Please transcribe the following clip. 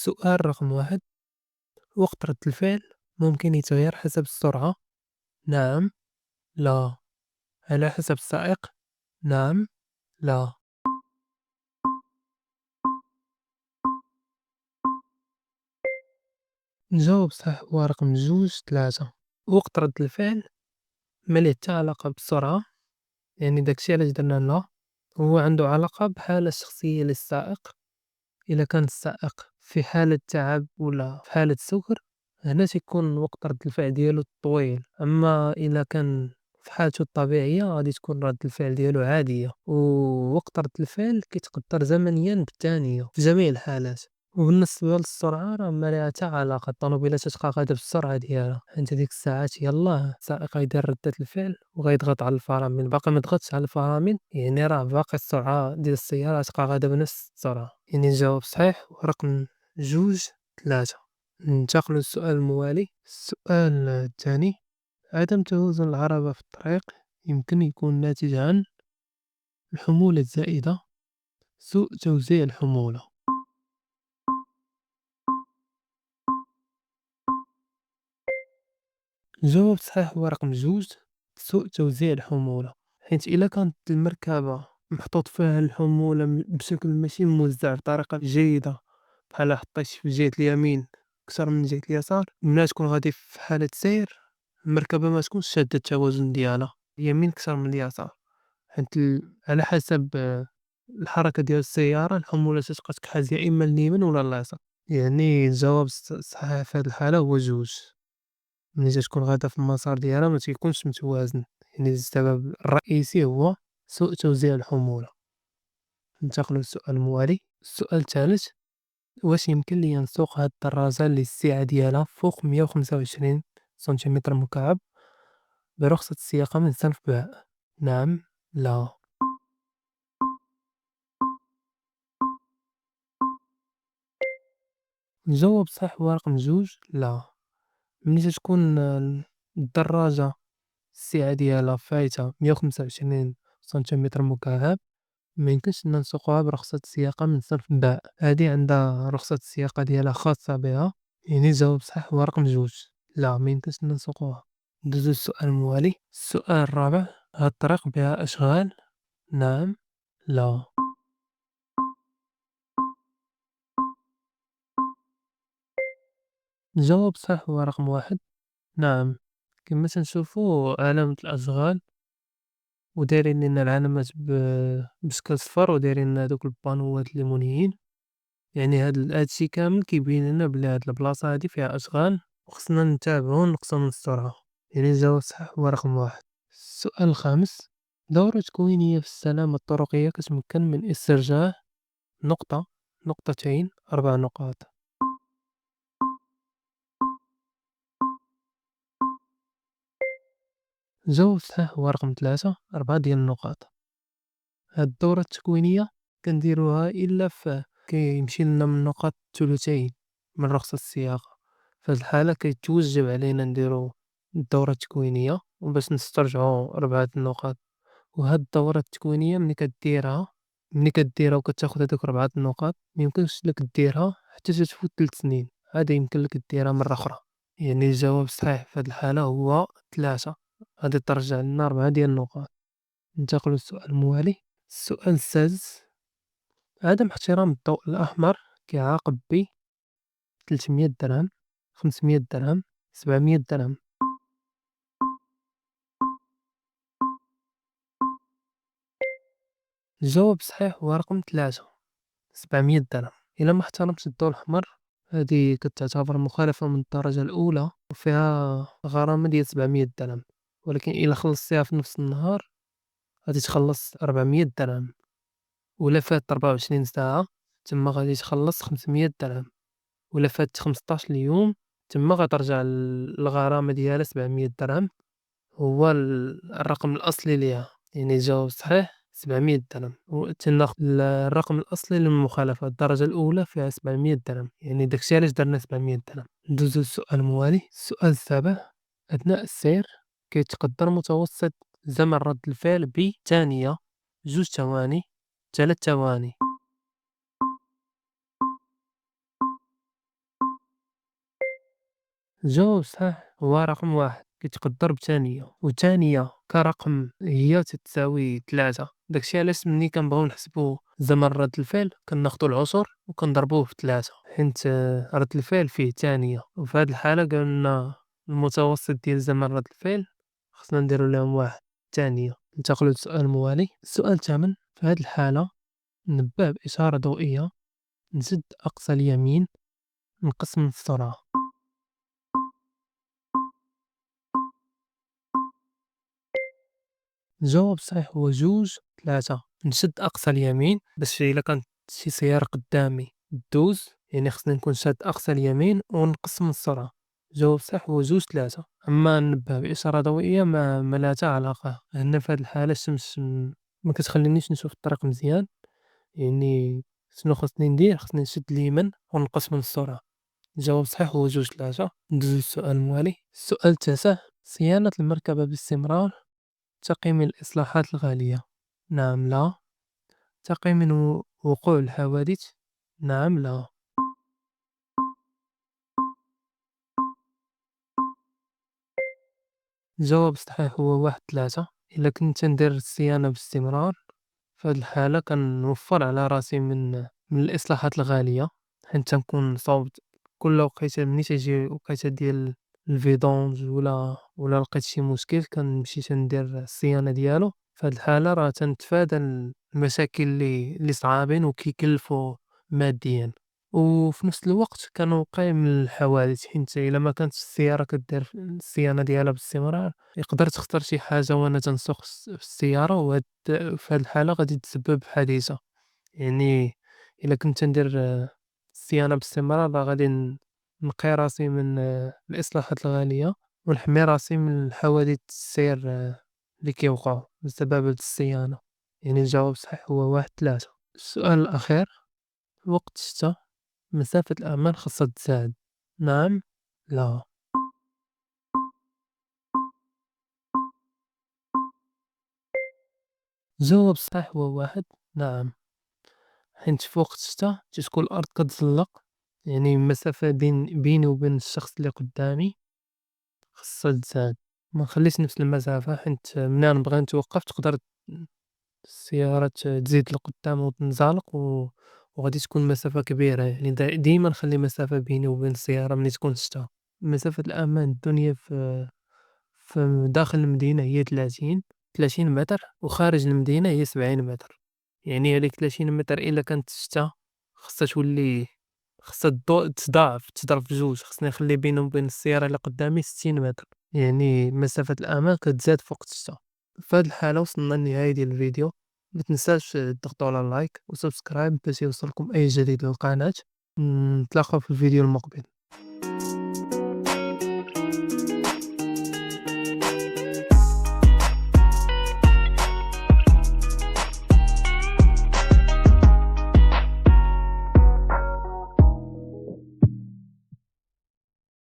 السؤال رقم 1: وقت رد الفعل ممكن يتغير حسب السرعة. نعم، لا. على حسب السائق. نعم، لا. نجاوب صح هو رقم 2 3. وقت رد الفعل ما ليه حتى علاقة بالسرعة، يعني داكشي علاش درنا لا. هو عنده علاقة بحالة شخصية للسائق. إلا كان السائق في حالة تعب ولا في حالة سكر، هنا تيكون وقت رد الفعل ديالو طويل. أما إلا كان في حالته الطبيعية غادي تكون رد الفعل ديالو عادية. ووقت رد الفعل كيتقدر زمنيا بالثانية في جميع الحالات. وبالنسبة للسرعة راه ما ليها حتى علاقة، الطوموبيلة تتبقى غادا بالسرعة ديالها، حيت هاديك الساعات يلاه السائق غيدير ردة الفعل وغيضغط على الفرامل، باقي ما ضغطش على الفرامل يعني راه باقي السرعة ديال السيارة تبقى غادا بنفس السرعة. يعني الجواب صحيح ورقم 2 3. ننتقلوا للسؤال الموالي. السؤال الثاني: عدم توازن العربة في الطريق يمكن يكون ناتج عن الحمولة الزائدة، سوء توزيع الحمولة. الجواب الصحيح هو رقم 2: سوء توزيع الحمولة. حيت إلا كانت المركبة محطوط فيها الحمولة بشكل ماشي موزع بطريقة جيدة، بحال حطيت في جهة اليمين كتر من جهة اليسار، ملي تكون غادي في حالة سير المركبة ما تكونش شادة التوازن ديالها اليمين كتر من اليسار. حيت على حسب الحركة ديال السيارة الحمولة تتبقى تكحاز يا إما اليمين ولا اليسار. يعني الجواب الصحيح في هاد الحالة هو 2. ملي تتكون غادا في المسار ديالها ما تيكونش متوازن، يعني السبب الرئيسي هو سوء توزيع الحمولة. ننتقلوا للسؤال الموالي. السؤال الثالث: واش يمكن ليا نسوق هاد الدراجة اللي السعة ديالها فوق 125 سنتيمتر مكعب برخصة السياقة من صنف باء؟ نعم، لا. الجواب صح هو رقم 2 لا. ملي تتكون الدراجة السعة ديالها فايتة 125 سنتيمتر مكعب ما يمكنش أن نسوقها برخصة السياقة من صنف باء. هذه عندها رخصة السياقة ديالها خاصة بها. يعني الجواب صح هو رقم 2 لا، ما يمكنش أن نسوقها. ندوزو للسؤال الموالي. السؤال الرابع: هاد الطريق بها أشغال؟ نعم، لا. الجواب صح هو رقم 1 نعم. كما تنشوفو علامة الأشغال ودايرين لنا العلامات بشكل صفر ودايرين لنا دوك البانوات الليمونيين. يعني هادشي كامل كيبين لنا بلي هاد البلاصة هادي فيها أشغال وخصنا نتابعو ونقصو من السرعة. يعني الجواب الصح هو رقم 1. السؤال الخامس: دورة تكوينية في السلامة الطرقية كتمكن من استرجاع نقطة، نقطتين، 4 نقاط. الجواب الصحيح هو رقم 3 4 ديال النقاط. هاد الدورة التكوينية كنديروها إلا كيمشي لنا من النقاط الثلثين من رخصة السياقة. في هاد الحالة كيتوجب علينا نديرو الدورة التكوينية باش نسترجعو 4 النقاط. وهاد الدورة التكوينية ملي كديرها وكتاخد هادوك 4 النقاط ميمكنش لك ديرها حتى تتفوت 3 سنين، عاد يمكن لك ديرها مرة أخرى. يعني الجواب الصحيح في هاد الحالة هو 3، غادي ترجع لنا 4 ديال النقاط. ننتقلو للسؤال الموالي. السؤال السادس: عدم احترام الضوء الأحمر كيعاقب 300 درهم، 500 درهم، 700 درهم. الجواب الصحيح هو رقم 3 700 درهم. إلا ما احترمتش الضوء الأحمر هذه كتعتبر مخالفة من الدرجة الأولى وفيها غرامة ديال 700 درهم. ولكن إلا خلصتيها في نفس النهار غادي تخلص 400 درهم. ولا فات 24 ساعة تما غادي تخلص 500 درهم. ولا فات 15 اليوم تما غترجع الغرامة ديالها 700 درهم. هو الرقم الأصلي ليها. يعني الجواب الصحيح 700 درهم. وتناخد الرقم الأصلي للمخالفة الدرجة الأولى فيها 700 درهم، يعني داكشي علاش درنا 700 درهم. ندوزو للسؤال الموالي. السؤال السابع: أثناء السير كيتقدر متوسط زمن رد الفعل بثانية، 2 ثواني، 3 ثواني. الجواب الصحيح هو رقم 1 كيتقدّر بثانية، والثانية كرقم هي تتساوي 3. داكشي علاش ملي كنبغيو نحسبوا زمن رَد الفعل كناخدوا العُسُر وكنضربوه في 3 حيت رَد الفعل فيه ثانية، وفي هاد الحالة قالنا المتوسط ديال زمن رَد الفعل خصنا نديرو ليهم 1 ثانية. ننتقلوا للسؤال الموالي. السؤال الثامن: في هاد الحالة نبّه بإشارة ضوئية، نزِد أقصى اليمين، نقص من السرعة. الجواب الصحيح هو 2 3. نشد أقصى اليمين باش إلا كانت شي سيارة قدامي دوز، يعني خصني نكون شاد أقصى اليمين ونقص من السرعة. الجواب الصحيح هو 2 3. أما نبه بإشارة ضوئية ما لها حتى علاقة، لأن في هاد الحالة الشمس ما كتخلينيش نشوف الطريق مزيان، يعني شنو خصني ندير؟ خصني نشد اليمين ونقص من السرعة. الجواب الصحيح هو 2 3. ندوزو للسؤال الموالي. السؤال التاسع: صيانة المركبة باستمرار تقي من الإصلاحات الغالية؟ نعم لا. تقي من وقوع الحوادث؟ نعم لا. الجواب الصحيح هو 1 3. إلا كنت ندير الصيانة باستمرار في هاد الحالة كنوفر على راسي من الإصلاحات الغالية، حيت تنكون صاوبت كل وقيتة ملي تيجي وقيتة ديال الفيدونج ولا لقيت شي مشكل كنمشي تندير الصيانة ديالو. في هاد الحالة راه تنتفادى المشاكل اللي صعابين وكيكلفوا ماديًا، وفي نفس الوقت كنوقي من الحوادث، حيت إلا ما كانتش السيارة كدير الصيانة ديالها باستمرار يقدر تخسر شي حاجة وأنا تنسوق في السيارة، في هاد الحالة غادي تسبب في حادثة. يعني إلا كنت ندير الصيانة باستمرار راه غادي نقي راسي من الإصلاحات الغالية، ونحمي راسي من الحوادث السير اللي كيوقعوا بسبب هاد الصيانة. يعني الجواب الصحيح هو 1 3. السؤال الأخير: وقت الشتا مسافة الأمان خاصها تزاد؟ نعم لا. الجواب الصحيح هو 1 نعم. حيت في وقت الشتا تتكون الأرض كتزلق، يعني المسافة بيني وبين الشخص اللي قدامي خاصها تزاد، ما نخليش نفس المسافة، حيت ملي غنبغي نتوقف تقدر السيارة تزيد لقدام وتنزلق وغادي تكون مسافة كبيرة، يعني ديما نخلي مسافة بيني وبين السيارة ملي تكون الشتا. مسافة الأمان الدنيا في داخل المدينة هي 30 متر، وخارج المدينة هي 70 متر. يعني هاديك 30 متر إلا كانت الشتا خاصها تولي خاصها تضاعف تضرب في 2، خصني نخلي بيني وبين السيارة اللي قدامي 60 متر، يعني مسافة الأمان كتزاد في وقت الشتا. في هاد الحالة وصلنا للنهاية ديال الفيديو، ما تنساش تضغطوا على لايك وسبسكرايب باش يوصلكم أي جديد للقناة. نتلاقاو في الفيديو المقبل.